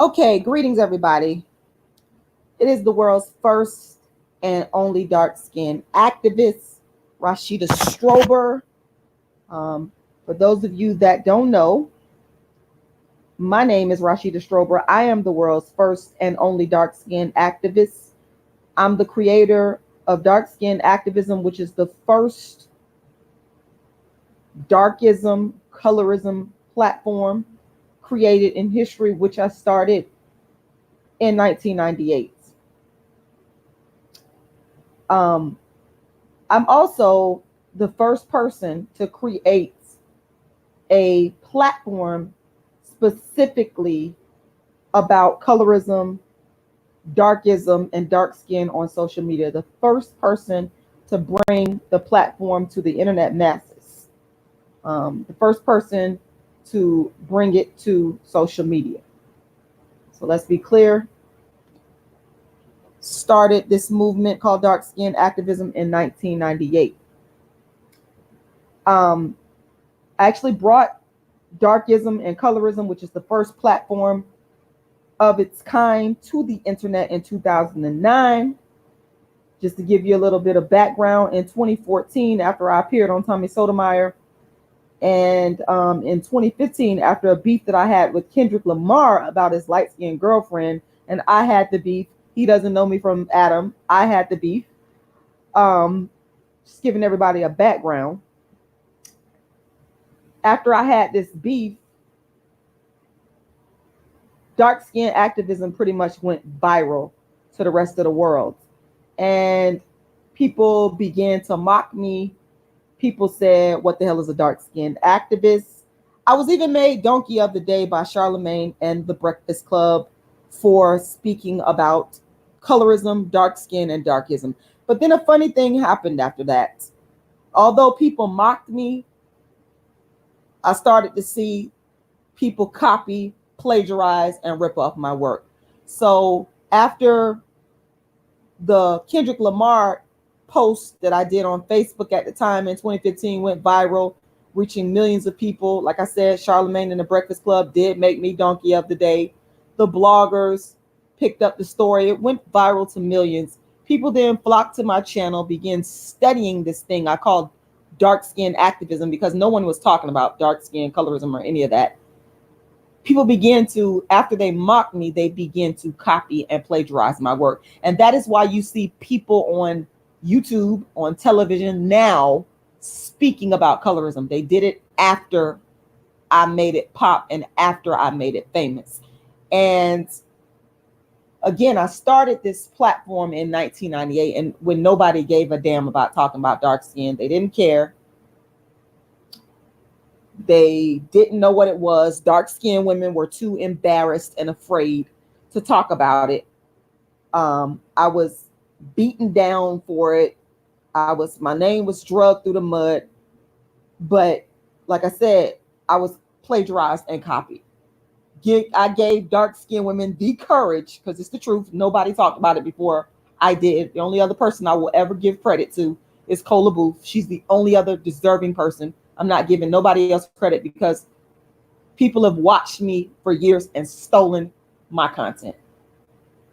Okay, greetings, everybody. It is the world's first and only dark skinned activist, Rashida Strober. For those of you that don't know, my name is Rashida Strober. I am the world's first and only dark skinned activist. I'm the creator of dark skinned activism, which is the first darkism, colorism platform created in history, which I started in 1998. Um, I'm also the first person to create a platform specifically about colorism, darkism, and dark skin on social media. The first person to bring the platform to the internet masses. The first person to bring it to social media. So let's be clear. Started this movement called dark skin activism in 1998. I actually brought darkism and colorism, which is the first platform of its kind, to the internet in 2009. Just to give you a little bit of background, in 2014, after I appeared on Tommy Sotomayor, and in 2015, after a beef that I had with Kendrick Lamar about his light-skinned girlfriend, and I had the beef. He doesn't know me from Adam. I had the beef. Just giving everybody a background. After I had this beef, dark skin activism pretty much went viral to the rest of the world. And people began to mock me. People said, what the hell is a dark skinned activist? I was even made Donkey of the Day by Charlemagne and the Breakfast Club for speaking about colorism, dark skin, and darkism. But then a funny thing happened after that. Although people mocked me, I started to see people copy, plagiarize, and rip off my work. So after the Kendrick Lamar post that I did on Facebook at the time in 2015 went viral, reaching millions of people. Like I said, Charlemagne and the Breakfast Club did make me Donkey of the Day. The bloggers picked up the story. It went viral to millions. People then flocked to my channel, began studying this thing I called dark skin activism, because no one was talking about dark skin colorism or any of that. People began to, after they mocked me, they began to copy and plagiarize my work. And that is why you see people on YouTube, on television now speaking about colorism. They did it after I made it pop and after I made it famous. And again, I started this platform in 1998, and when nobody gave a damn about talking about dark skin, they didn't care. They didn't know what it was. Dark skinned women were too embarrassed and afraid to talk about it. I was beaten down for it. My name was drugged through the mud. But like I said, I was plagiarized and copied. I gave dark skinned women the courage, because it's the truth. Nobody talked about it before I did. The only other person I will ever give credit to is Cola Booth. She's the only other deserving person. I'm not giving nobody else credit, because people have watched me for years and stolen my content.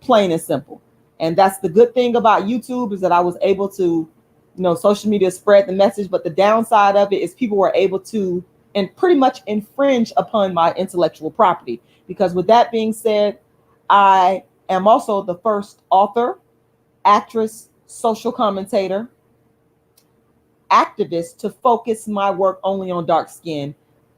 Plain and simple. And that's the good thing about YouTube, is that I was able to, social media spread the message. But the downside of it is people were able to and pretty much infringe upon my intellectual property. Because with that being said, I am also the first author, actress, social commentator, activist to focus my work only on dark skin.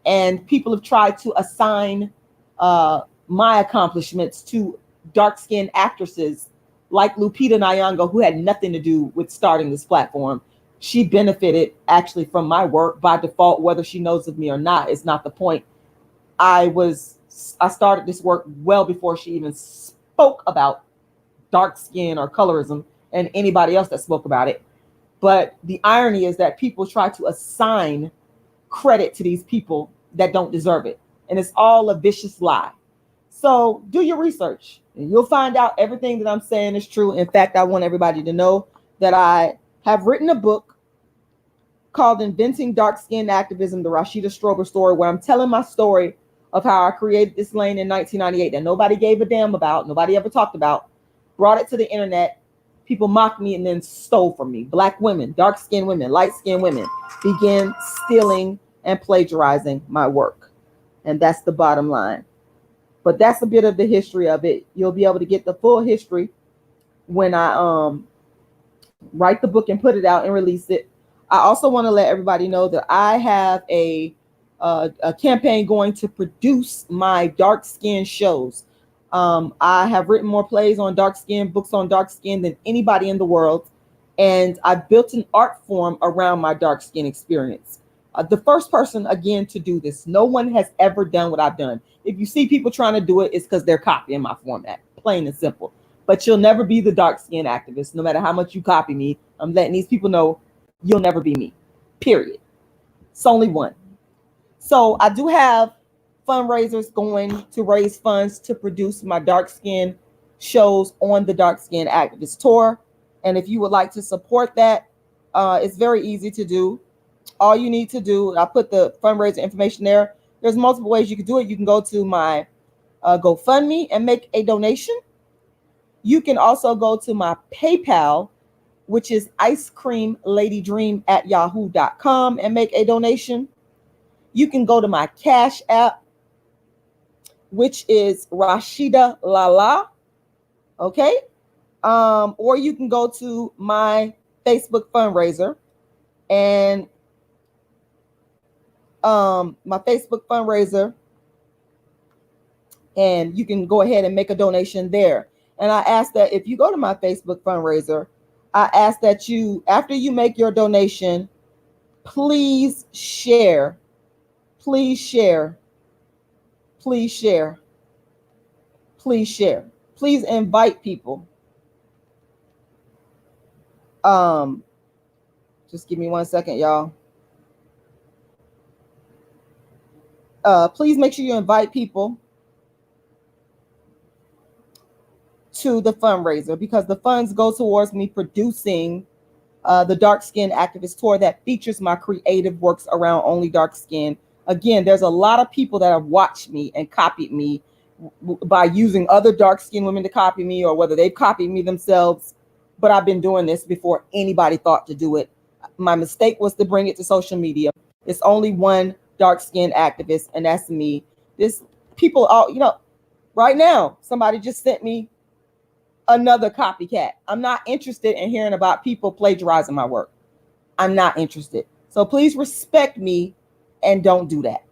And people have tried to assign my accomplishments to dark skinned actresses like Lupita Nyong'o, who had nothing to do with starting this platform. She benefited actually from my work by default. Whether she knows of me or not is not the point. I started this work well before she even spoke about dark skin or colorism and anybody else that spoke about it. But the irony is that people try to assign credit to these people that don't deserve it. And it's all a vicious lie. So do your research and you'll find out everything that I'm saying is true. In fact, I want everybody to know that I have written a book called Inventing Dark Skin Activism, the Rashida Strober story, where I'm telling my story of how I created this lane in 1998 that nobody gave a damn about, nobody ever talked about, brought it to the internet. People mocked me and then stole from me. Black women, dark-skinned women, light-skinned women began stealing and plagiarizing my work. And that's the bottom line. But that's a bit of the history of it. You'll be able to get the full history when I write the book and put it out and release it. I also want to let everybody know that I have a campaign going to produce my dark skin shows. I have written more plays on dark skin, books on dark skin than anybody in the world. And I built an art form around my dark skin experience. The first person, again, to do this. No one has ever done what I've done. If you see people trying to do it, it's because they're copying my format, plain and simple. But you'll never be the dark skin activist, no matter how much you copy me. I'm letting these people know you'll never be me, period. It's only one. So I do have fundraisers going to raise funds to produce my dark skin shows on the Dark Skin Activist Tour. And if you would like to support that, it's very easy to do. All you need to do, I put the fundraiser information there. There's multiple ways you can do it. You can go to my GoFundMe and make a donation. You can also go to my PayPal, which is icecreamladydream@yahoo.com, and make a donation. You can go to my Cash App, which is Rashidalala, okay? Or you can go to my Facebook fundraiser, and my Facebook fundraiser, and you can go ahead and make a donation there. And I ask that if you go to my Facebook fundraiser, I ask that you, after you make your donation, please share, please share, please share, please share, please invite people. Just give me 1 second, y'all. Please make sure you invite people to the fundraiser, because the funds go towards me producing the Dark Skin Activist Tour that features my creative works around only dark skin. Again, there's a lot of people that have watched me and copied me by using other dark skinned women to copy me, or whether they've copied me themselves. But I've been doing this before anybody thought to do it. My mistake was to bring it to social media. It's only one dark skinned activist, and that's me. This people are, right now, somebody just sent me another copycat. I'm not interested in hearing about people plagiarizing my work. I'm not interested. So please respect me and don't do that.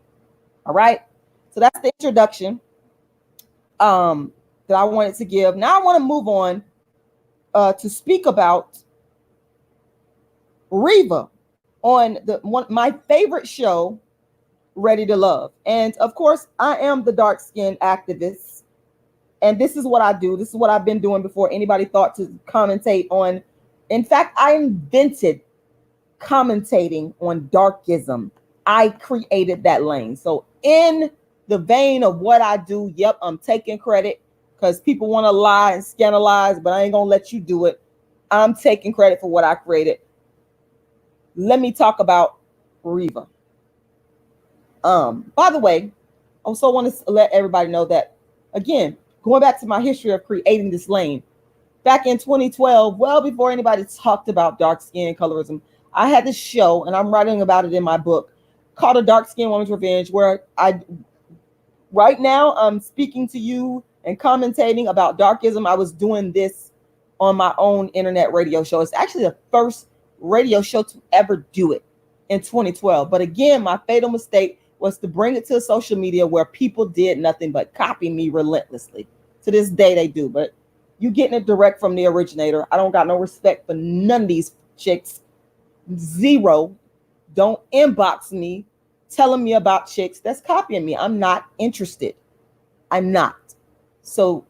All right. So that's the introduction that I wanted to give. Now I want to move on to speak about Reva on my favorite show, Ready to Love. And of course, I am the dark skinned activist. And this is what I do. This is what I've been doing before anybody thought to commentate on. In fact, I invented commentating on darkism. I created that lane. So in the vein of what I do, yep, I'm taking credit, because people want to lie and scandalize, but I ain't going to let you do it. I'm taking credit for what I created. Let me talk about Reva. By the way, I also want to let everybody know that, again, going back to my history of creating this lane, back in 2012, well before anybody talked about dark skin colorism, I had this show, and I'm writing about it in my book, called A Dark Skin Woman's Revenge, where right now I'm speaking to you and commentating about darkism. I was doing this on my own internet radio show. It's actually the first radio show to ever do it in 2012. But again, my fatal mistake was to bring it to social media, where people did nothing but copy me relentlessly. To this day, they do. But you getting it direct from the originator. I don't got no respect for none of these chicks. Zero. Don't inbox me telling me about chicks that's copying me. I'm not interested. I'm not. So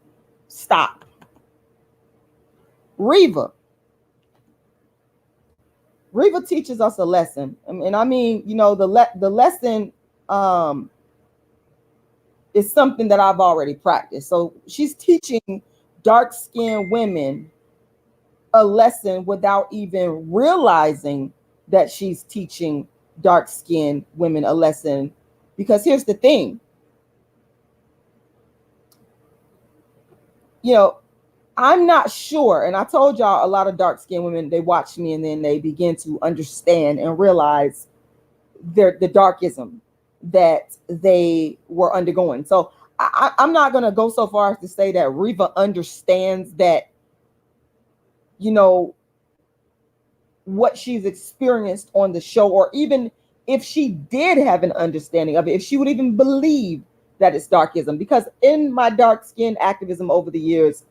stop. Reva teaches us a lesson. And I mean, the lesson is something that I've already practiced. So she's teaching dark-skinned women a lesson without even realizing that she's teaching dark-skinned women a lesson. Because here's the thing. you know, I'm not sure. And I told y'all a lot of dark skinned women, they watch me and then they begin to understand and realize the darkism that they were undergoing. So I'm not going to go so far as to say that Reva understands that, you know, what she's experienced on the show, or even if she did have an understanding of it, if she would even believe that it's darkism. Because in my dark skin activism over the years,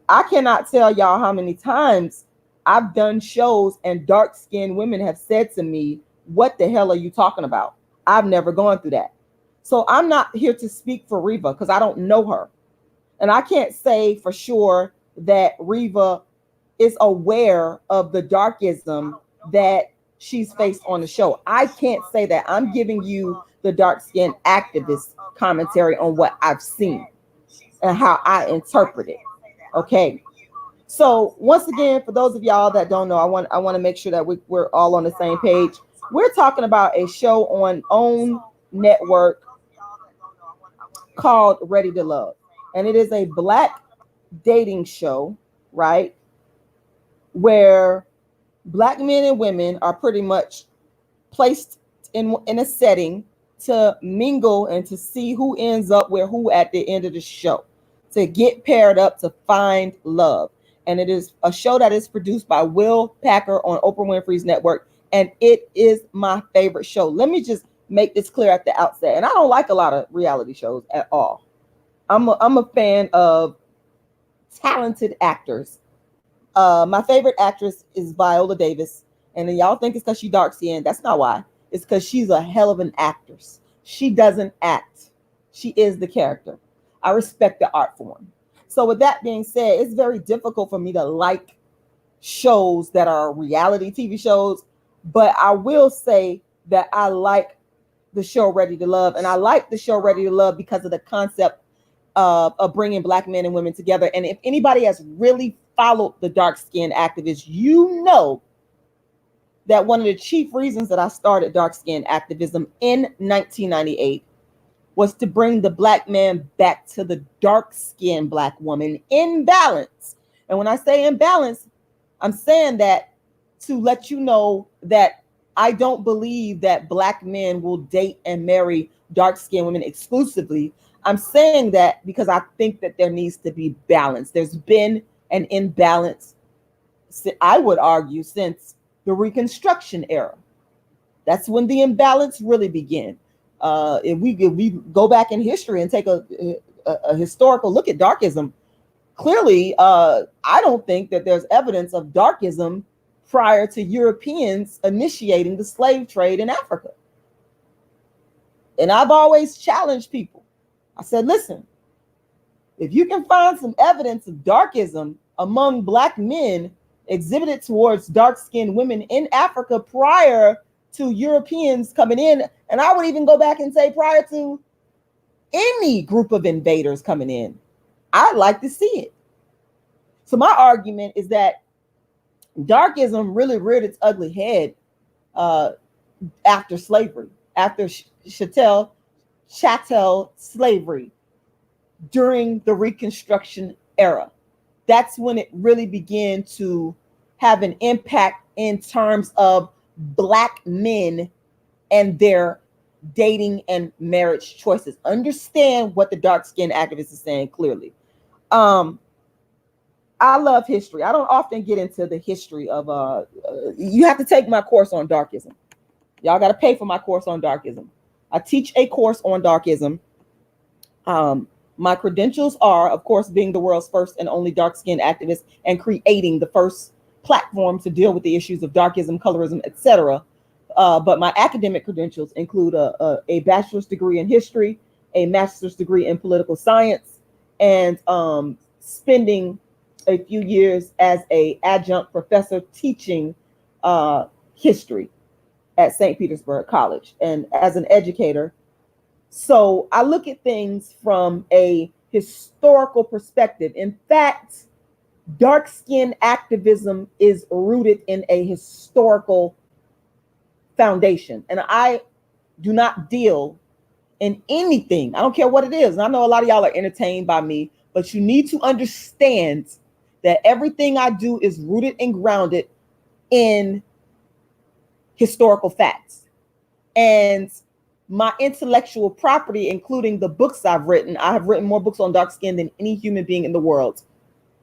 I cannot tell y'all how many times I've done shows and dark skinned women have said to me, what the hell are you talking about? I've never gone through that. So I'm not here to speak for Reva because I don't know her. And I can't say for sure that Reva is aware of the darkism that she's faced on the show. I can't say that. I'm giving you the dark skinned activist commentary on what I've seen and how I interpret it. Okay. So once again, for those of y'all that don't know, I want to make sure that we're all on the same page. We're talking about a show on OWN network called Ready to Love. And it is a Black dating show, right? Where Black men and women are pretty much placed in a setting to mingle and to see who ends up with who at the end of the show, to get paired up, to find love. And it is a show that is produced by Will Packer on Oprah Winfrey's network. And it is my favorite show. Let me just make this clear at the outset. And I don't like a lot of reality shows at all. I'm a fan of talented actors. My favorite actress is Viola Davis. And then y'all think it's because she's dark skinned. That's not why. It's because she's a hell of an actress. She doesn't act. She is the character. I respect the art form. So with that being said, it's very difficult for me to like shows that are reality TV shows. But I will say that I like the show Ready to Love. And I like the show Ready to Love because of the concept of bringing Black men and women together. And if anybody has really followed the dark skinned activists, you know that one of the chief reasons that I started dark skinned activism in 1998 was to bring the Black man back to the dark skinned Black woman in balance. And when I say in balance, I'm saying that to let you know that I don't believe that Black men will date and marry dark skinned women exclusively. I'm saying that because I think that there needs to be balance. There's been an imbalance, I would argue, since the Reconstruction era. That's when the imbalance really began. If we go back in history and take a historical look at darkism, clearly, I don't think that there's evidence of darkism prior to Europeans initiating the slave trade in Africa. And I've always challenged people. I said, listen, if you can find some evidence of darkism among Black men exhibited towards dark-skinned women in Africa prior to Europeans coming in, and I would even go back and say prior to any group of invaders coming in, I'd like to see it. So my argument is that darkism really reared its ugly head after slavery, after chattel slavery, during the Reconstruction era. That's when it really began to have an impact in terms of Black men and their dating and marriage choices. Understand what the dark-skinned activist is saying clearly. I love history. I don't often get into the history of you have to take my course on darkism. Y'all got to pay for my course on darkism. I teach a course on darkism. My credentials are, of course, being the world's first and only dark-skinned activist and creating the first platform to deal with the issues of darkism, colorism, etc. But my academic credentials include a bachelor's degree in history, a master's degree in political science, and spending a few years as an adjunct professor teaching history at St. Petersburg College and as an educator. So I look at things from a historical perspective. In fact, dark-skinned activism is rooted in a historical foundation. And I do not deal in anything. I don't care what it is. And I know a lot of y'all are entertained by me, But you need to understand that everything I do is rooted and grounded in historical facts. And my intellectual property, including the books I've written, I have written more books on dark skin than any human being in the world.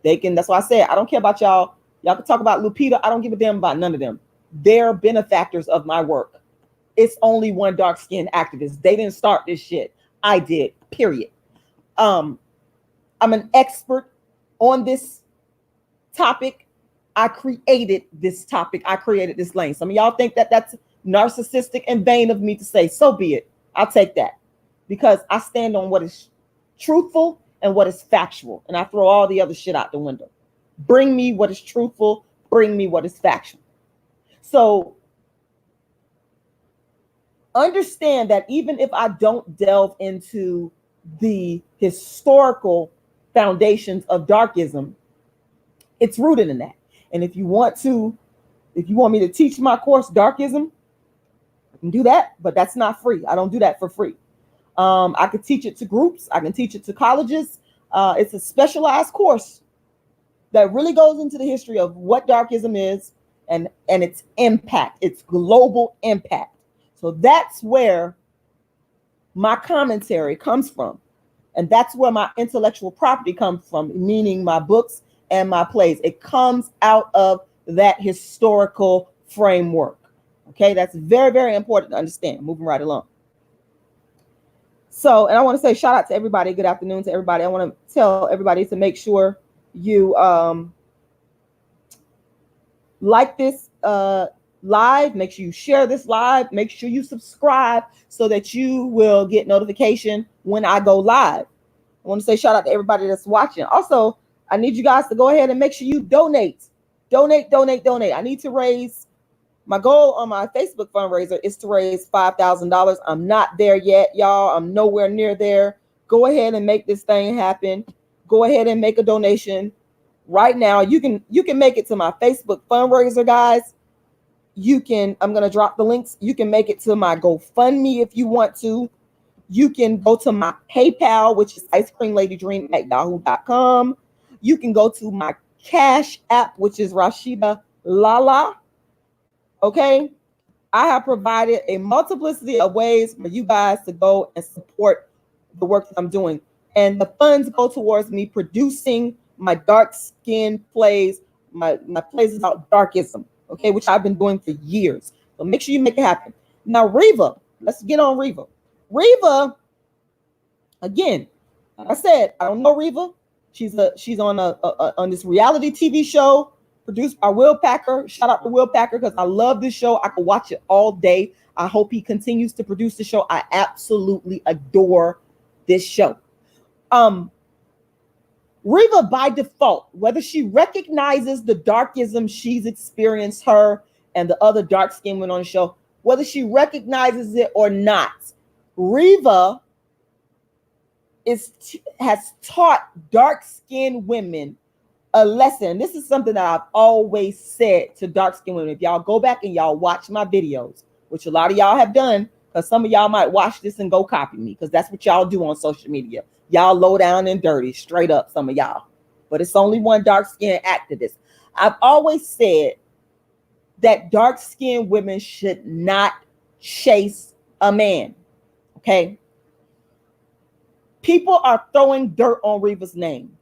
That's why I said, I don't care about y'all. Y'all can talk about Lupita. I don't give a damn about none of them. They're benefactors of my work. It's only one dark skinned activist. They didn't start this shit. I did, period. I'm an expert on this topic. I created this topic. I created this lane. Some of y'all think that that's narcissistic and vain of me to say. So be it. I'll take that, because I stand on what is truthful and what is factual, and I throw all the other shit out the window. Bring me what is truthful. Bring me what is factual. So understand that even if I don't delve into the historical foundations of darkism, it's rooted in that. And if you want me to teach my course, Darkism, I can do that, but that's not free. I don't do that for free. I could teach it to groups. I can teach it to colleges. It's a specialized course that really goes into the history of what darkism is and its impact, its global impact. So that's where my commentary comes from. And that's where my intellectual property comes from, meaning my books and my plays. It comes out of that historical framework. Okay, that's very, very important to understand. Moving right along. So, and I want to say shout out to everybody. Good afternoon to everybody. I want to tell everybody to make sure you like this live. Make sure you share this live. Make sure you subscribe so that you will get notification when I go live. I want to say shout out to everybody that's watching. Also, I need you guys to go ahead and make sure you donate. Donate. I need to raise, my goal on my Facebook fundraiser is to raise $5,000. I'm not there yet, y'all. I'm nowhere near there. Go ahead and make this thing happen. Go ahead and make a donation right now. You can make it to my Facebook fundraiser, guys. I'm going to drop the links. You can make it to my GoFundMe if you want to. You can go to my PayPal, which is icecreamladydream@yahoo.com. You can go to my Cash App, which is Rashidalala. Okay. I have provided a multiplicity of ways for you guys to go and support the work that I'm doing. And the funds go towards me producing my dark skin plays, my plays about darkism, okay, which I've been doing for years. So make sure you make it happen. Now, Reva, let's get on Reva. Reva, again, like I said, I don't know Reva. She's on on this reality TV show produced by Will Packer. Shout out to Will Packer, because I love this show. I could watch it all day. I hope he continues to produce the show. I absolutely adore this show. Reva, by default, whether she recognizes the darkism she's experienced, her and the other dark skinned women on the show, whether she recognizes it or not, Reva has taught dark skinned women a lesson. This is something that I've always said to dark skinned women. If y'all go back and y'all watch my videos, which a lot of y'all have done, because some of y'all might watch this and go copy me, because that's what y'all do on social media. Y'all low down and dirty, straight up, some of y'all. But it's only one dark-skinned activist. I've always said that dark-skinned women should not chase a man, okay? People are throwing dirt on Reva's name.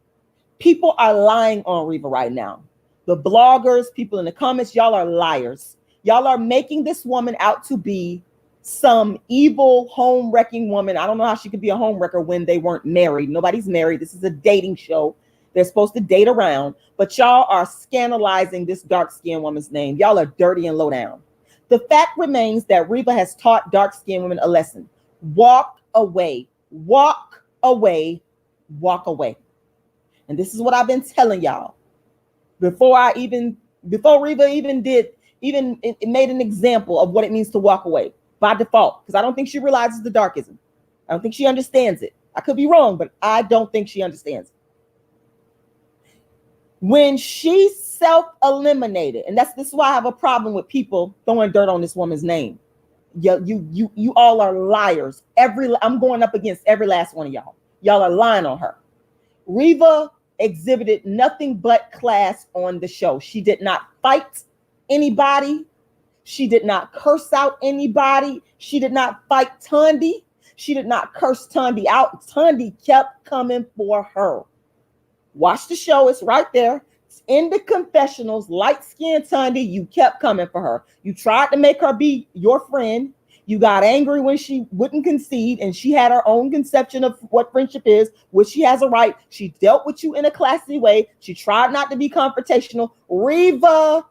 People are lying on Reva right now. The bloggers, people in the comments, y'all are liars. Y'all are making this woman out to be some evil home wrecking woman. I don't know how she could be a home wrecker when they weren't married. Nobody's married. This is a dating show. They're supposed to date around, but y'all are scandalizing this dark-skinned woman's name. Y'all are dirty and low down. The fact remains that Reva has taught dark-skinned women a lesson. Walk away, walk away, walk away. And this is what I've been telling y'all before Reva even made an example of what it means to walk away. By default, because I don't think she realizes the darkism. I don't think she understands it. I could be wrong, but I don't think she understands it. When she self-eliminated, and this is why I have a problem with people throwing dirt on this woman's name. You all are liars. I'm going up against every last one of y'all. Y'all are lying on her. Reva exhibited nothing but class on the show. She did not fight anybody. She did not curse out anybody. She did not fight Tundi. She did not curse Tundi out. Tundi kept coming for her. Watch the show. It's right there. It's in the confessionals. Light-skinned Tundi, you kept coming for her. You tried to make her be your friend. You got angry when she wouldn't concede, and she had her own conception of what friendship is, which she has a right. She dealt with you in a classy way. She tried not to be confrontational. Reva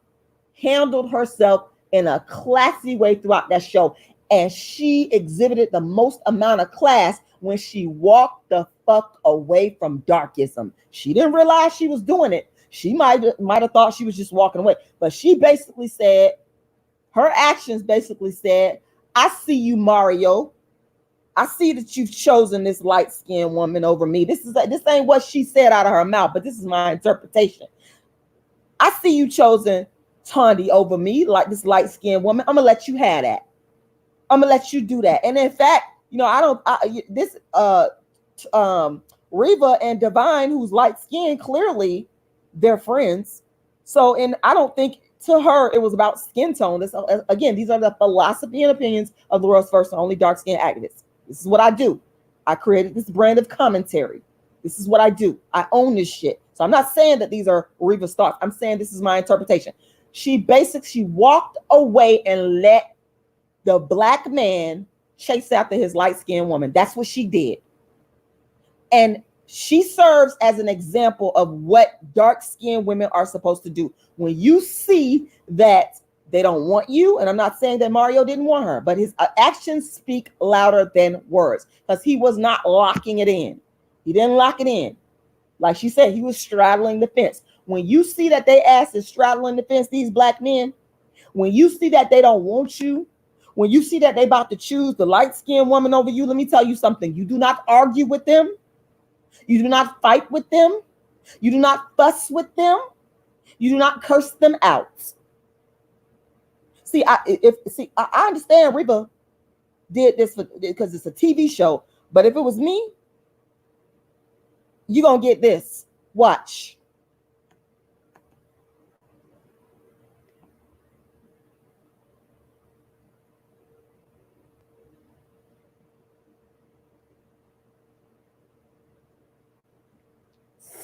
handled herself in a classy way throughout that show, and she exhibited the most amount of class when she walked the fuck away from darkism. She didn't realize she was doing it. She might have thought she was just walking away, but she basically said, her actions basically said, I see you, Mario. I see that you've chosen this light-skinned woman over me. This ain't what she said out of her mouth, but this is my interpretation. I see you chosen Tundi over me, like this light-skinned woman. I'm gonna let you have that. I'm gonna let you do that. And in fact, Reva and Divine, who's light-skinned, clearly they're friends. So, and I don't think to her it was about skin tone. This, again, these are the philosophy and opinions of the world's first and only dark-skinned activists. This is what I do. I created this brand of commentary. This is what I do. I own this shit. So I'm not saying that these are Reva's thoughts. I'm saying this is my interpretation. She walked away and let the black man chase after his light-skinned woman. That's what she did. And she serves as an example of what dark-skinned women are supposed to do. When you see that they don't want you, and I'm not saying that Mario didn't want her, but his actions speak louder than words, because he was not locking it in. He didn't lock it in. Like she said, he was straddling the fence. When you see that they ass is straddling the fence, these black men, when you see that they don't want you, when you see that they about to choose the light-skinned woman over you, let me tell you something. You do not argue with them. You do not fight with them. You do not fuss with them. You do not curse them out. See, I understand Reva did this because it's a TV show, but if it was me, you're going to get this. Watch.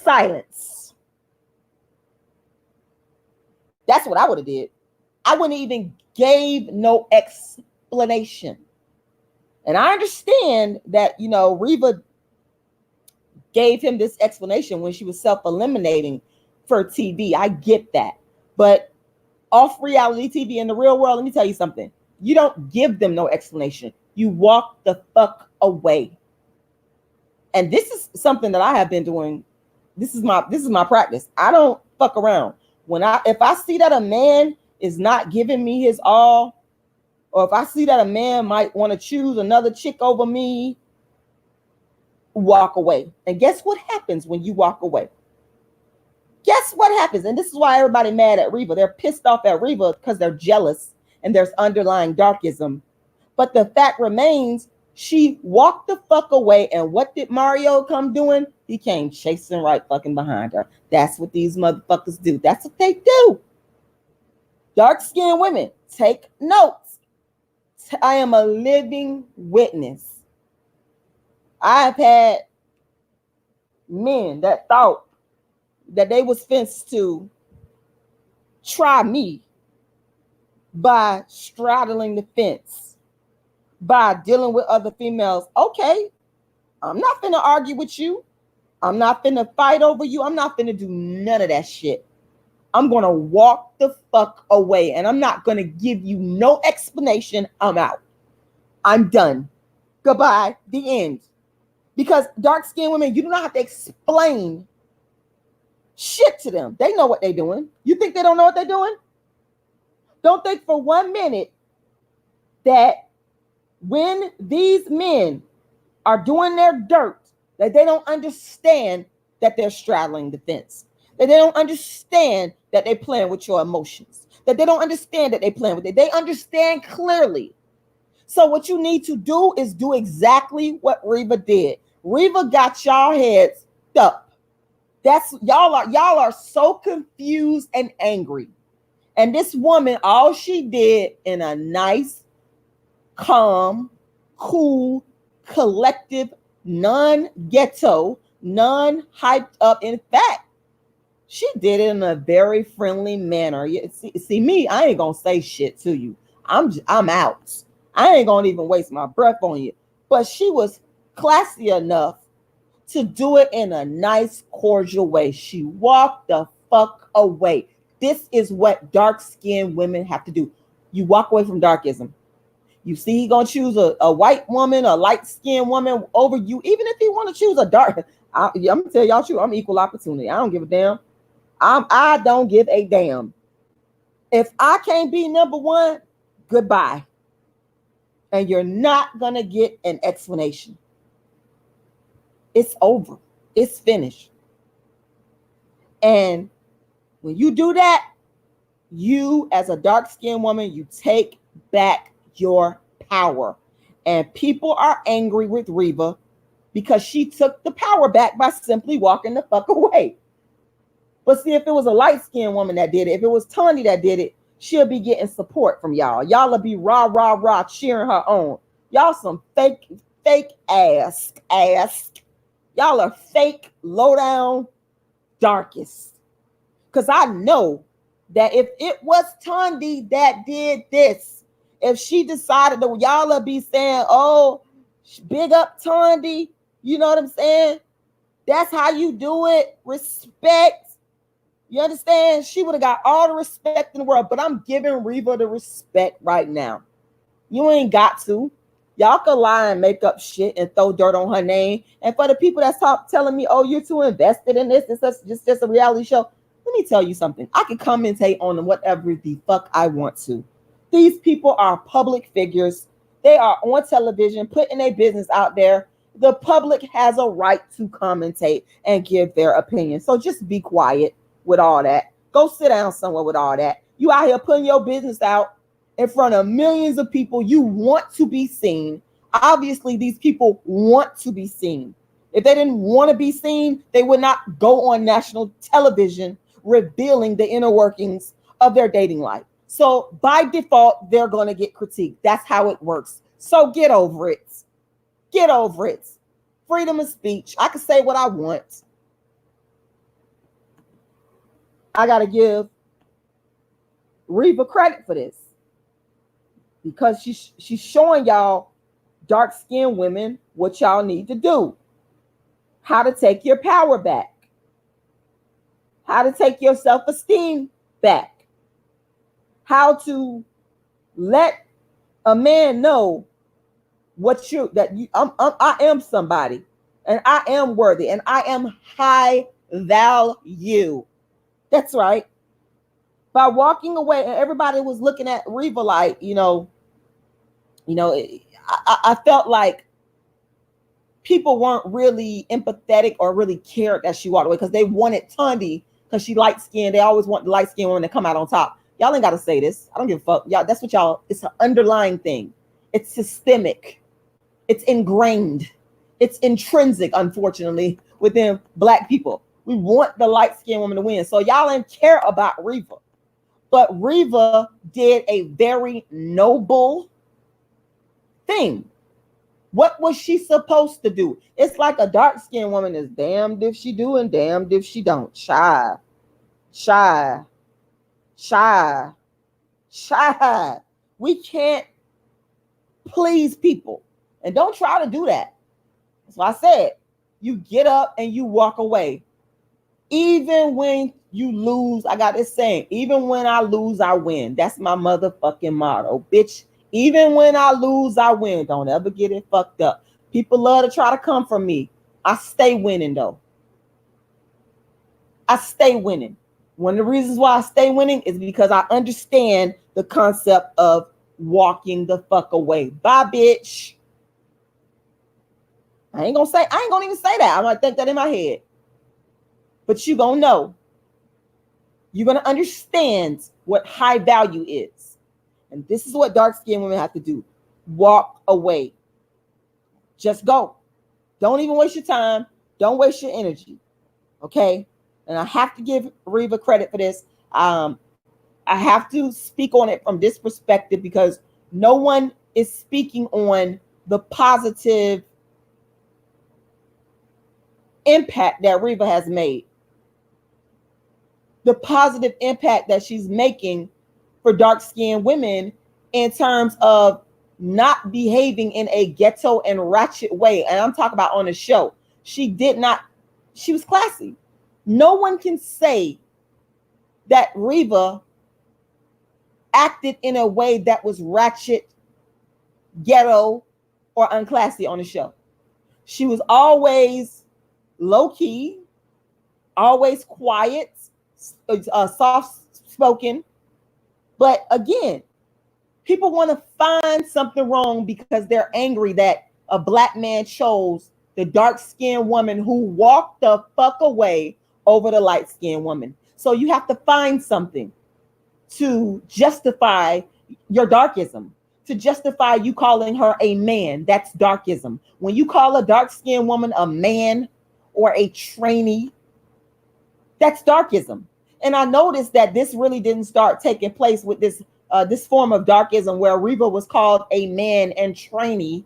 Silence. That's what I would have did. I wouldn't even gave no explanation. And I understand that, Reva gave him this explanation when she was self-eliminating for TV. I get that. But off reality TV in the real world, let me tell you something. You don't give them no explanation. You walk the fuck away. And this is something that I have been doing. This is my practice. I don't fuck around. If I see that a man is not giving me his all, or if I see that a man might want to choose another chick over me, walk away. And guess what happens when you walk away? Guess what happens? And this is why everybody mad at Reva. They're pissed off at Reva because they're jealous and there's underlying darkism. But the fact remains, she walked the fuck away. And what did Mario come doing? He came chasing right fucking behind her. That's what these motherfuckers do. That's what they do. Dark-skinned women, take notes. I am a living witness. I've had men that thought that they was fenced to try me by straddling the fence, by dealing with other females. Okay, I'm not finna argue with you. I'm not finna fight over you. I'm not finna do none of that shit. I'm gonna walk the fuck away, and I'm not gonna give you no explanation. I'm out. I'm done. Goodbye. The end. Because dark-skinned women, you do not have to explain shit to them. They know what they're doing. You think they don't know what they're doing? Don't think for 1 minute that when these men are doing their dirt, that they don't understand that they're straddling the fence, that they don't understand that they're playing with your emotions, that they don't understand that they're playing with it. They understand clearly. So what you need to do is do exactly what Reva did. Reva got y'all heads up. That's y'all are so confused and angry. And this woman, all she did in a nice, calm, cool, collective, non-ghetto, non-hyped up. In fact, she did it in a very friendly manner. See me, I ain't gonna say shit to you. I'm out. I ain't gonna even waste my breath on you. But she was classy enough to do it in a nice, cordial way. She walked the fuck away. This is what dark-skinned women have to do. You walk away from darkism. You see, he gonna choose a white woman, a light-skinned woman over you, even if he want to choose a dark. I'm gonna tell y'all true. I'm equal opportunity. I don't give a damn. I don't give a damn. If I can't be number one, goodbye. And you're not gonna get an explanation. It's over. It's finished. And when you do that, you as a dark-skinned woman, you take back your power. And people are angry with Reva because she took the power back by simply walking the fuck away. But see, if it was a light-skinned woman that did it, if it was Tony that did it, she'll be getting support from y'all. Y'all will be rah, rah, rah, cheering her on. Y'all some fake ass. Y'all are fake, low-down, darkest. Because I know that if it was Tundi that did this, if she decided that y'all will be saying, oh, big up Tundi, you know what I'm saying? That's how you do it. Respect. You understand? She would have got all the respect in the world, but I'm giving Reva the respect right now. You ain't got to. Y'all can lie and make up shit and throw dirt on her name. And for the people that's telling me, oh, you're too invested in this, it's just a reality show. Let me tell you something. I can commentate on whatever the fuck I want to. These people are public figures. They are on television, putting their business out there. The public has a right to commentate and give their opinion. So just be quiet with all that. Go sit down somewhere with all that. You out here putting your business out in front of millions of people. You want to be seen. Obviously, these people want to be seen. If they didn't want to be seen, they would not go on national television revealing the inner workings of their dating life. So by default, they're going to get critiqued. That's how it works. So get over it. Get over it. Freedom of speech. I can say what I want. I got to give Reva credit for this because she's showing y'all dark-skinned women what y'all need to do. How to take your power back. How to take your self-esteem back. How to let a man know I am somebody and I am worthy and I am high value. That's right. By walking away, and everybody was looking at Reva like, I felt like people weren't really empathetic or really cared that she walked away because they wanted Tundi because she light skinned. They always want the light skinned woman to come out on top. Y'all ain't got to say this. I don't give a fuck. Y'all, that's what y'all, it's an underlying thing. It's systemic. It's ingrained. It's intrinsic, unfortunately, within Black people. We want the light skinned woman to win. So y'all ain't care about Reva. But Reva did a very noble thing. What was she supposed to do? It's like a dark-skinned woman is damned if she do and damned if she don't. Shy. We can't please people. And don't try to do that. That's why I said, you get up and you walk away. Even when you lose, I got this saying, even when I lose, I win. That's my motherfucking motto, bitch. Even when I lose, I win. Don't ever get it fucked up. People love to try to come from me. I stay winning, though. I stay winning. One of the reasons why I stay winning is because I understand the concept of walking the fuck away. Bye, bitch. I ain't gonna even say that. I'm gonna think that in my head. But you gonna know. You're gonna understand what high value is. And this is what dark-skinned women have to do. Walk away. Just go. Don't even waste your time. Don't waste your energy. Okay? and I have to give Reva credit for this. I have to speak on it from this perspective because no one is speaking on the positive impact that Reva has made. The positive impact that she's making for dark-skinned women in terms of not behaving in a ghetto and ratchet way. And I'm talking about on the show. She was classy. No one can say that Reva acted in a way that was ratchet, ghetto, or unclassy on the show. She was always low-key, always quiet, soft-spoken. But again, people want to find something wrong because they're angry that a black man chose the dark-skinned woman who walked the fuck away over the light-skinned woman. So you have to find something to justify your darkism, to justify you calling her a man. That's darkism. When you call a dark-skinned woman a man or a trainee, that's darkism. And I noticed that this really didn't start taking place with this form of darkism where Reva was called a man and trainee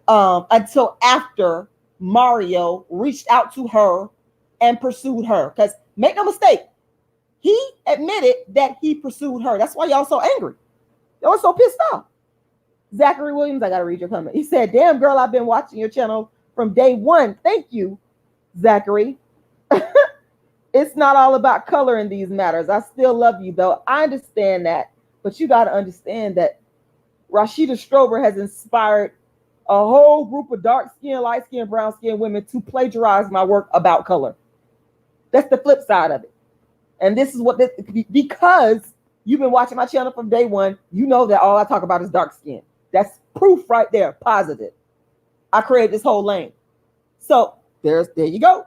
until after Mario reached out to her and pursued her. Because make no mistake, he admitted that he pursued her. That's why y'all so angry. Y'all so pissed off. Zachary Williams, I got to read your comment. He said, damn, girl, I've been watching your channel from day one. Thank you, Zachary. It's not all about color in these matters. I still love you, though. I understand that. But you got to understand that Rashida Strober has inspired a whole group of dark-skinned, light-skinned, brown-skinned women to plagiarize my work about color. That's the flip side of it. And this is what this, because you've been watching my channel from day one, you know that all I talk about is dark skin. That's proof right there, positive. I created this whole lane. So there you go.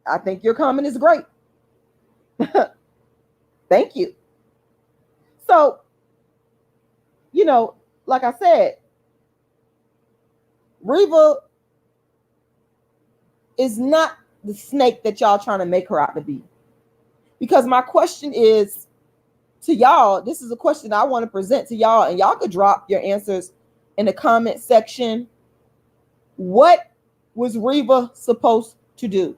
I think your comment is great. Thank you. So, you know, like I said, Reva is not the snake that y'all trying to make her out to be. Because my question is to y'all, this is a question I want to present to y'all, and y'all could drop your answers in the comment section. What was Reva supposed to do?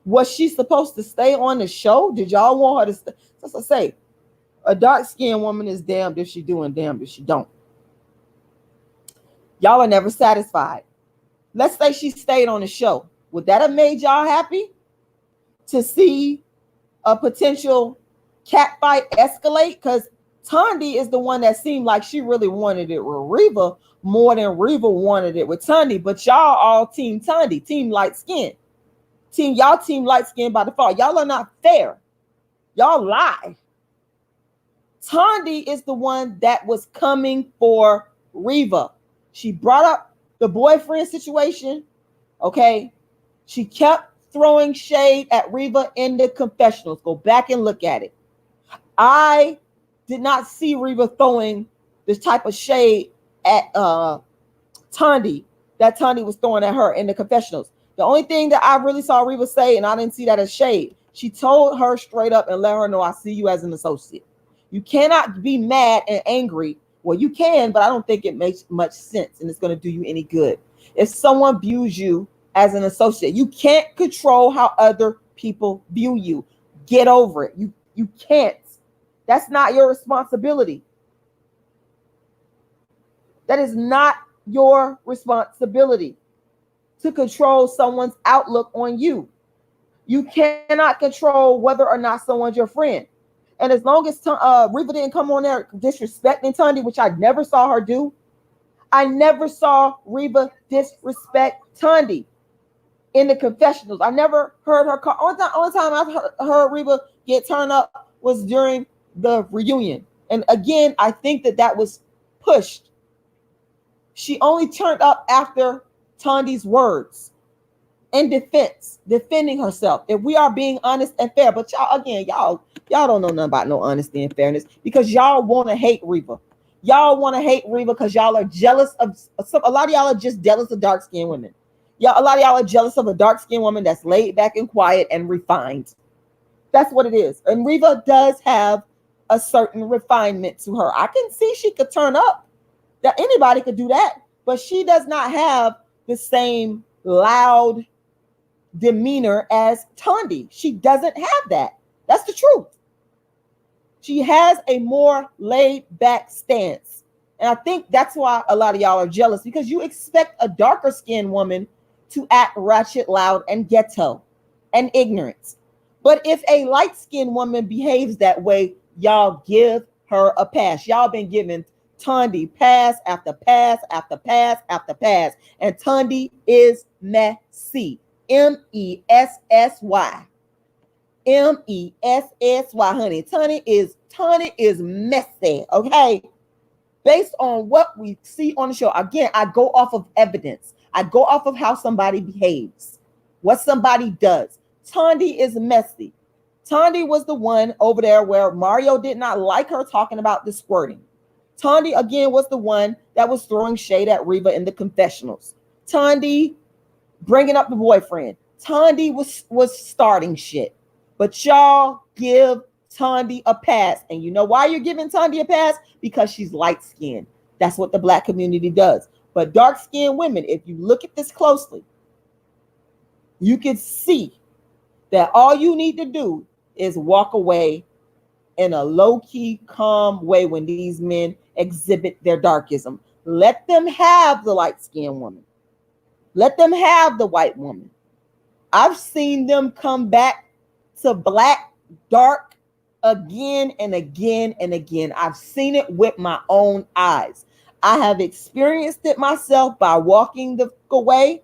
Was she supposed to stay on the show? Did y'all want her to stay? As I say, a dark-skinned woman is damned if she do and damned if she don't. Y'all are never satisfied. Let's say she stayed on the show. Would that have made y'all happy to see a potential cat fight escalate? Because Tandy is the one that seemed like she really wanted it with Reva more than Reva wanted it with Tandy. But y'all all team Tandy, team light skin. Team light skin by default. Y'all are not fair. Y'all lie. Tandy is the one that was coming for Reva. She brought up the boyfriend situation. Okay. She kept throwing shade at Reva in the confessionals. Go back and look at it. I did not see Reva throwing this type of shade at Tandy that Tandy was throwing at her in the confessionals. The only thing that I really saw Reva say, and I didn't see that as shade, she told her straight up and let her know, I see you as an associate. You cannot be mad and angry. Well, you can, but I don't think it makes much sense and it's going to do you any good. If someone views you as an associate, you can't control how other people view you. Get over it. You can't. That's not your responsibility. That is not your responsibility to control someone's outlook on you. You cannot control whether or not someone's your friend. And as long as Reva didn't come on there disrespecting Tandy, which I never saw her do, I never saw Reva disrespect Tandy in the confessionals. I never heard her call. Only time I've heard Reva get turned up was during the reunion. And again, I think that was pushed. She only turned up after Tandy's words in defense, defending herself. If we are being honest and fair, but y'all don't know nothing about no honesty and fairness because y'all want to hate Reva. Y'all want to hate Reva because y'all are jealous of a lot of y'all are just jealous of dark-skinned women. Y'all, a lot of y'all are jealous of a dark-skinned woman that's laid back and quiet and refined. That's what it is. And Reva does have a certain refinement to her. I can see she could turn up. That anybody could do that, but she does not have the same loud demeanor as Tandy. She doesn't have that. That's the truth. She has a more laid back stance. And I think that's why a lot of y'all are jealous, because you expect a darker skinned woman to act ratchet, loud, and ghetto and ignorant. But if a light skinned woman behaves that way, y'all give her a pass. Y'all been giving Tandy pass after pass after pass after pass. And Tandy is messy. Messy. Messy, honey. Tandy is messy, okay? Based on what we see on the show. Again, I go off of evidence. I go off of how somebody behaves, what somebody does. Tandy is messy. Tandy was the one over there where Mario did not like her talking about the squirting. Tandy, again, was the one that was throwing shade at Reva in the confessionals. Tandy bringing up the boyfriend. Tandy was starting shit. But y'all give Tandy a pass. And you know why you're giving Tandy a pass? Because she's light-skinned. That's what the black community does. But dark-skinned women, if you look at this closely, you can see that all you need to do is walk away in a low-key, calm way when these men exhibit their darkism. Let them have the light-skinned woman. Let them have the white woman. I've seen them come back to black, dark again and again and again. I've seen it with my own eyes. I have experienced it myself by walking the way,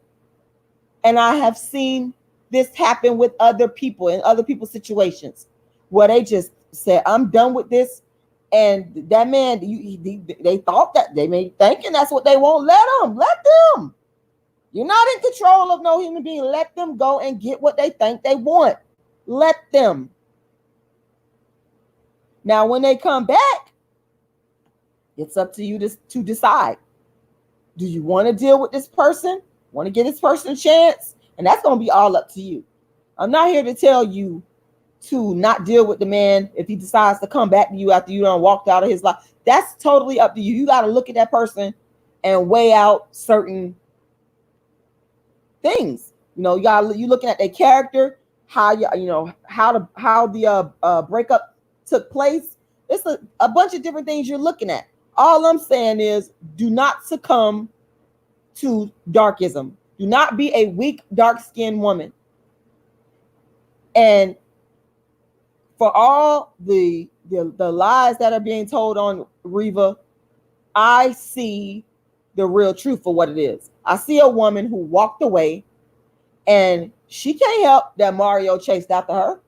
and I have seen this happen with other people in other people's situations where they just said, I'm done with this. And that man, they thought that they may thinking that's what they want. Let them. You're not in control of no human being. Let them go and get what they think they want. Let them. Now, when they come back, it's up to you to decide. Do you want to deal with this person? Want to give this person a chance? And that's going to be all up to you. I'm not here to tell you to not deal with the man if he decides to come back to you after you done walked out of his life. That's totally up to you. You got to look at that person and weigh out certain things. You know, you looking at their character, how the breakup took place. It's a bunch of different things you're looking at. All I'm saying is, do not succumb to darkism. Do not be a weak, dark-skinned woman. And for all the lies that are being told on Reva, I see the real truth for what it is. I see a woman who walked away, and she can't help that Mario chased after her.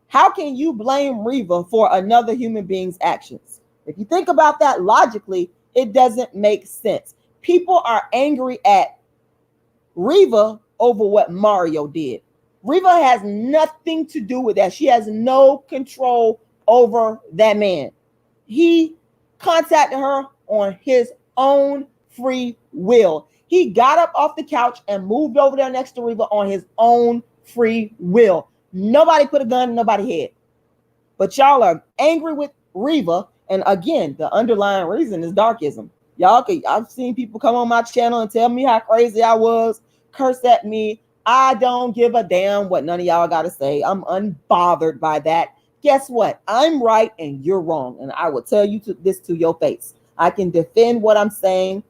How can you blame Reva for another human being's actions? If you think about that logically, it doesn't make sense. People are angry at Reva over what Mario did. Reva has nothing to do with that. She has no control over that man. He contacted her on his own free will. He got up off the couch and moved over there next to Reva on his own free will. Nobody put a gun in nobody's head. But y'all are angry with Reva. And again, the underlying reason is darkism. I've seen people come on my channel and tell me how crazy I was, curse at me. I don't give a damn what none of y'all got to say. I'm unbothered by that. Guess what? I'm right and you're wrong. And I will tell you this to your face. I can defend what I'm saying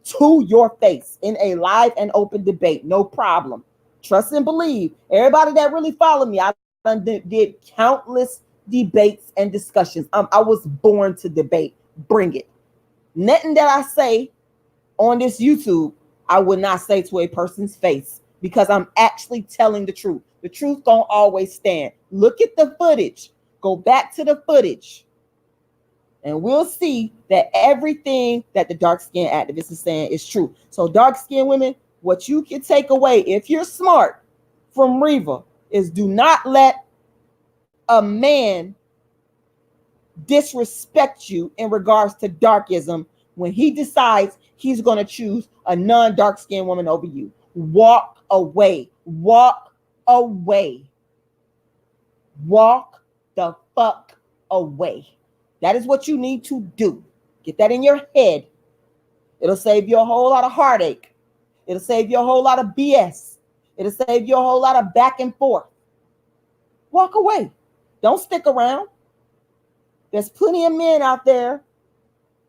to your face in a live and open debate. No problem. Trust and believe. Everybody that really follow me, I did countless debates and discussions. I was born to debate. Bring it. Nothing that I say on this YouTube, I would not say to a person's face, because I'm actually telling the truth. The truth don't always stand. Look at the footage. Go back to the footage. And we'll see that everything that the dark-skinned activist is saying is true. So dark-skinned women, what you can take away, if you're smart, from Reva is do not let a man disrespect you in regards to darkism when he decides he's going to choose a non-dark-skinned woman over you. Walk away. Walk away. Walk the fuck away. That is what you need to do. Get that in your head. It'll save you a whole lot of heartache. It'll save you a whole lot of BS. It'll save you a whole lot of back and forth. Walk away. Don't stick around. There's plenty of men out there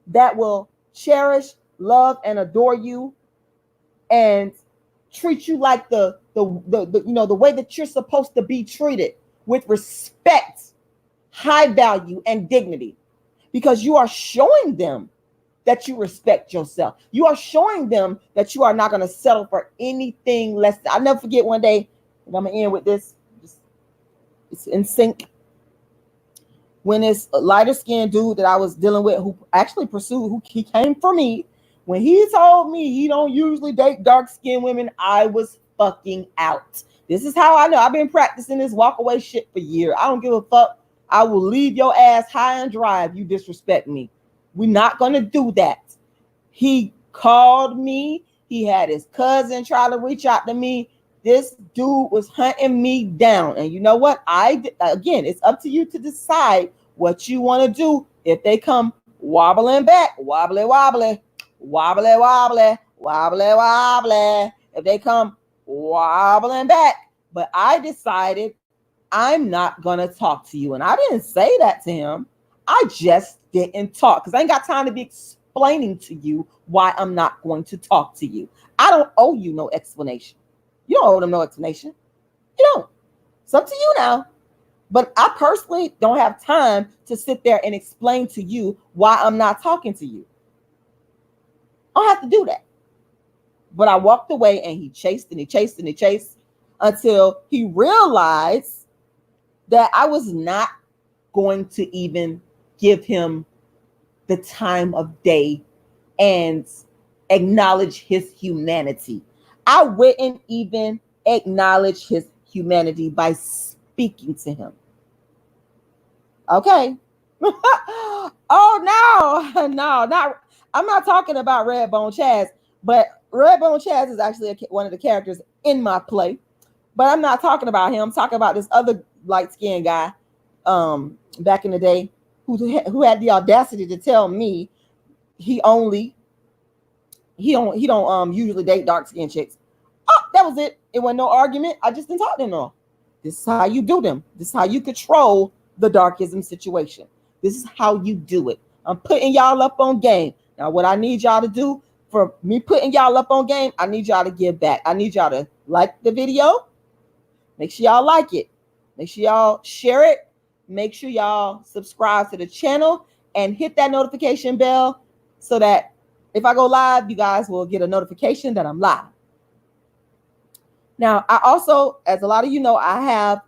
that will cherish, love, and adore you and treat you like the way that you're supposed to be treated, with respect, high value, and dignity, because you are showing them that you respect yourself. You are showing them that you are not going to settle for anything less. I'll never forget one day, and I'm going to end with this. It's in sync. When this lighter skinned dude that I was dealing with, who actually he came for me, when he told me he don't usually date dark skinned women, I was fucking out. This is how I know. I've been practicing this walk away shit for years. I don't give a fuck. I will leave your ass high and dry if you disrespect me. We're not going to do that. He called me. He had his cousin try to reach out to me. This dude was hunting me down. And you know what? Again, it's up to you to decide what you want to do. If they come wobbling back, wobbly, wobbly, wobbly, wobbly, wobbly, wobbly. If they come wobbling back. But I decided I'm not going to talk to you. And I didn't say that to him. I just didn't talk because I ain't got time to be explaining to you why I'm not going to talk to you. I don't owe you no explanation. You don't owe them no explanation. You don't. It's up to you now. But I personally don't have time to sit there and explain to you why I'm not talking to you. I don't have to do that. But I walked away and he chased and he chased and he chased until he realized that I was not going to even give him the time of day and acknowledge his humanity. I wouldn't even acknowledge his humanity by speaking to him. Okay. Oh, no, I'm not talking about Redbone Chaz, but Redbone Chaz is actually one of the characters in my play, but I'm not talking about him. I'm talking about this other light-skinned guy back in the day who had the audacity to tell me he don't usually date dark-skinned chicks. Oh, that was it. It wasn't no argument. I just didn't talk to them. This is how you do them. This is how you control the darkism situation. This is how you do it. I'm putting y'all up on game. Now, what I need y'all to do for me putting y'all up on game, I need y'all to give back. I need y'all to like the video. Make sure y'all like it. Make sure y'all share it. Make sure y'all subscribe to the channel and hit that notification bell so that if I go live, you guys will get a notification that I'm live. Now, I also, as a lot of you know, I have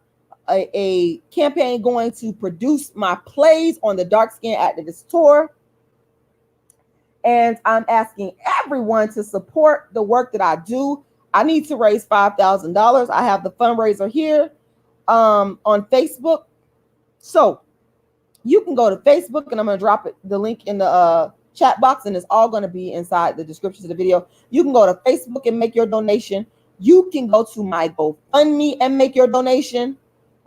a campaign going to produce my plays on the Dark Skin Activist Tour. And I'm asking everyone to support the work that I do. I need to raise $5,000. I have the fundraiser here on Facebook. So you can go to Facebook, and I'm going to drop the link in the chat box, and it's all going to be inside the description of the video. You can go to Facebook and make your donation. You can go to my GoFundMe and make your donation.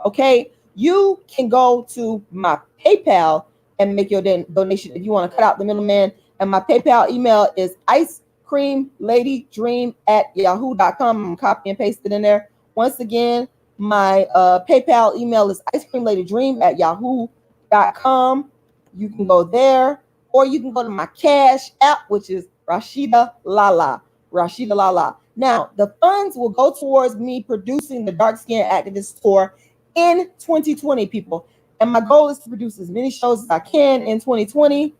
Okay. You can go to my PayPal and make your donation if you want to cut out the middleman. And my PayPal email is icecreamladydream@yahoo.com. I'm copy and paste it in there. Once again, my PayPal email is icecreamladydream@yahoo.com. You can go there, or you can go to my Cash app, which is Rashidalala. Rashidalala. Now, the funds will go towards me producing the Dark Skin Activist Tour in 2020, people. And my goal is to produce as many shows as I can in 2020.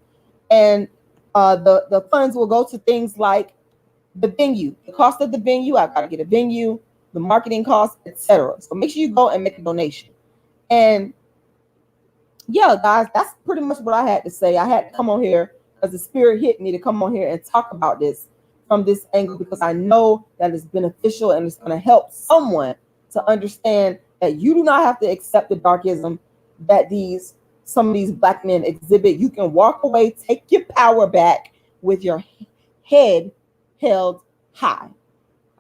And the funds will go to things like the venue, the cost of the venue. I've got to get a venue, the marketing costs, etc. So make sure you go and make a donation. And yeah, guys, that's pretty much what I had to say. I had to come on here because the spirit hit me to come on here and talk about this from this angle, because I know that it's beneficial and it's going to help someone to understand that you do not have to accept the darkism that some of these Black men exhibit. You can walk away, take your power back with your head held high.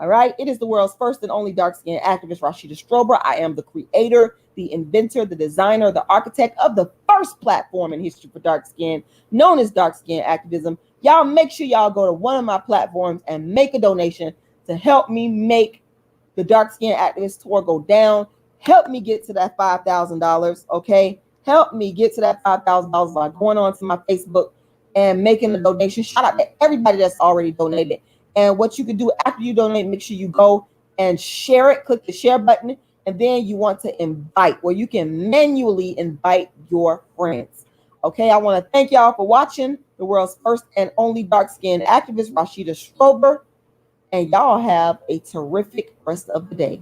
All right. It is the world's first and only dark skinned activist, Rashida Strober. I am the creator, the inventor, the designer, the architect of the first platform in history for dark skin, known as dark skin activism. Y'all make sure y'all go to one of my platforms and make a donation to help me make the dark skin activist tour go down. Help me get to that $5,000. Okay. Help me get to that $5,000 by going on to my Facebook and making a donation. Shout out to everybody that's already donated. And what you can do after you donate, make sure you go and share it. Click the share button. And then you want to invite, where you can manually invite your friends. Okay, I want to thank y'all for watching the world's first and only dark skinned activist, Rashida Strober. And y'all have a terrific rest of the day.